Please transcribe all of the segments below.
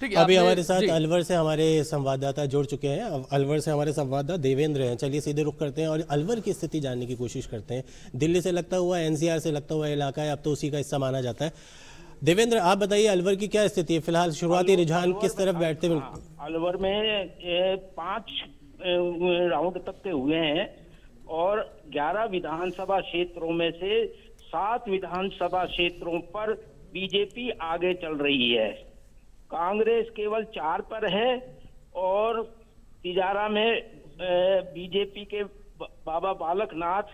ठीक है, अभी आपने हमारे साथ जी अलवर से हमारे संवाददाता जुड़ चुके हैं। अब अलवर से हमारे संवाददाता देवेंद्र हैं। चलिए सीधे रुख करते हैं और अलवर की स्थिति जानने की कोशिश करते हैं। दिल्ली से लगता हुआ, एनसीआर से लगता हुआ इलाका है, अब तो उसी का हिस्सा माना जाता है। देवेंद्र, आप बताइए अलवर की क्या स्थिति है फिलहाल, शुरुआती रुझान किस तरफ बैठते हुए? अलवर में 5 राउंड तक के हुए हैं और 11 विधानसभा क्षेत्रों में से 7 विधानसभा क्षेत्रों पर बीजेपी आगे चल रही है। कांग्रेस केवल 4 पर है और तिजारा में बीजेपी के बाबा बालकनाथ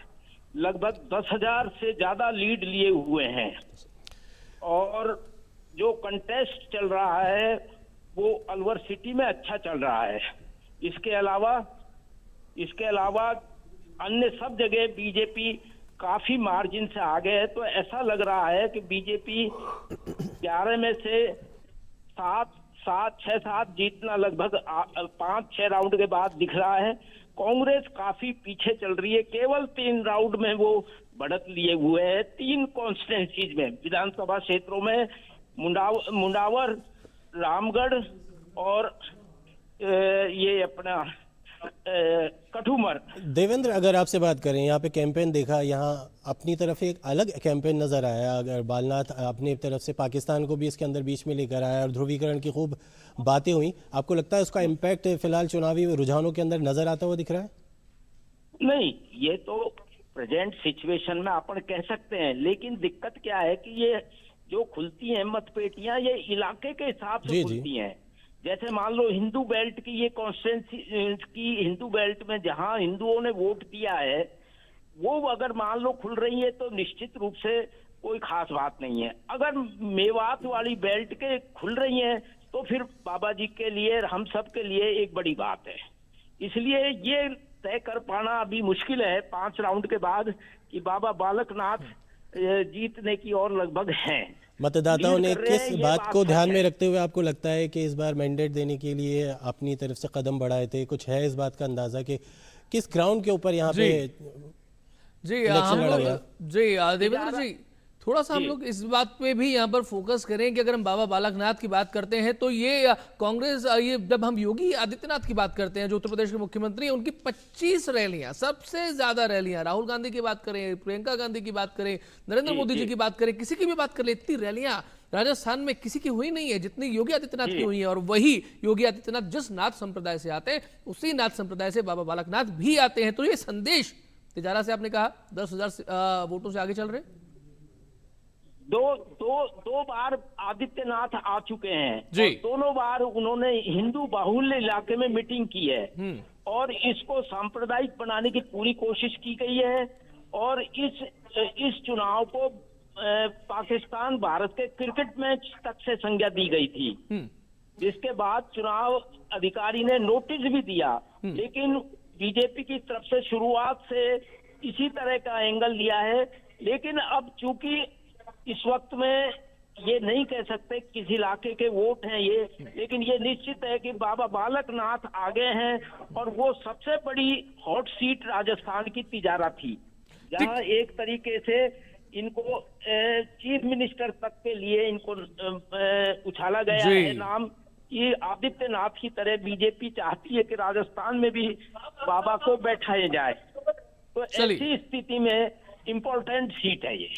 लगभग 10,000 से ज्यादा लीड लिए हुए हैं। और जो कंटेस्ट चल रहा है वो अलवर सिटी में अच्छा चल रहा है। इसके अलावा अन्य सब जगह बीजेपी काफी मार्जिन से आगे है। तो ऐसा लग रहा है कि बीजेपी 11 में से 6-7 जीतना लगभग 5-6 राउंड के बाद दिख रहा है। कांग्रेस काफी पीछे चल रही है, केवल 3 राउंड में वो बढ़त लिए हुए है। 3 कॉन्स्टिट्यूंसीज में, विधानसभा क्षेत्रों में मुंडावर, रामगढ़ और ये अपना कठुमर। देवेंद्र, अगर आपसे बात करें, यहाँ पे कैंपेन देखा, यहाँ अपनी तरफ एक अलग कैंपेन नजर आया। अगर बालनाथ अपनी तरफ से पाकिस्तान को भी इसके अंदर बीच में लेकर आया और ध्रुवीकरण की खूब बातें हुई, आपको लगता है उसका इम्पैक्ट फिलहाल चुनावी रुझानों के अंदर नजर आता हुआ दिख रहा है? नहीं, ये तो प्रेजेंट सिचुएशन में अपन कह सकते हैं, लेकिन दिक्कत क्या है कि ये जो खुलती हैं मतपेटियां, ये इलाके के हिसाब से खुलती हैं। जैसे मान लो हिंदू बेल्ट की ये कॉन्स्टिट्यूंसी की, हिंदू बेल्ट में जहां हिंदुओं ने वोट दिया है वो अगर मान लो खुल रही है तो निश्चित रूप से कोई खास बात नहीं है। अगर मेवात वाली बेल्ट के खुल रही हैं तो फिर बाबा जी के लिए, हम सब के लिए एक बड़ी बात है। इसलिए ये तय कर पाना अभी मुश्किल है 5 राउंड के बाद कि बाबा बालकनाथ जीतने की और लगभग हैं। मतदाताओं ने किस बात को ध्यान में है। रखते हुए आपको लगता है कि इस बार मैंडेट देने के लिए अपनी तरफ से कदम बढ़ाए थे? कुछ है इस बात का अंदाजा कि किस ग्राउंड के ऊपर यहाँ पे जी इलेक्शन हम लड़ा लोग गया? जी देवेंद्र जी, थोड़ा सा हम लोग इस बात पे भी यहाँ पर फोकस करें कि अगर हम बाबा बालकनाथ की बात करते हैं तो ये कांग्रेस, ये जब हम योगी आदित्यनाथ की बात करते हैं जो उत्तर प्रदेश के मुख्यमंत्री हैं, उनकी 25 रैलियां, सबसे ज्यादा रैलियां, राहुल गांधी की बात करें, प्रियंका गांधी की बात करें, नरेंद्र मोदी जी की बात करें, किसी की भी बात कर ले, इतनी रैलियां राजस्थान में किसी की हुई नहीं है जितनी योगी आदित्यनाथ की हुई है। और वही योगी आदित्यनाथ जिस नाथ संप्रदाय से आते हैं उसी नाथ संप्रदाय से बाबा बालकनाथ भी आते हैं। तो ये संदेश तिजारा से आपने कहा 10,000 वोटों से आगे चल रहे। दो बार आदित्यनाथ आ चुके हैं जी। और दोनों बार उन्होंने हिंदू बाहुल्य इलाके में मीटिंग की है और इसको सांप्रदायिक बनाने की पूरी कोशिश की गई है। और इस चुनाव को पाकिस्तान भारत के क्रिकेट मैच तक से संज्ञा दी गई थी, जिसके बाद चुनाव अधिकारी ने नोटिस भी दिया। लेकिन बीजेपी की तरफ से शुरुआत से इसी तरह का एंगल लिया है। लेकिन अब चूंकि इस वक्त में ये नहीं कह सकते किस इलाके के वोट हैं ये, लेकिन ये निश्चित है कि बाबा बालकनाथ आगे हैं। और वो सबसे बड़ी हॉट सीट राजस्थान की तिजारा थी, जहां एक तरीके से इनको चीफ मिनिस्टर तक के लिए इनको उछाला गया है नाम कि आदित्यनाथ की तरह बीजेपी चाहती है कि राजस्थान में भी बाबा को बैठाया जाए। तो ऐसी स्थिति में इम्पोर्टेंट सीट है ये।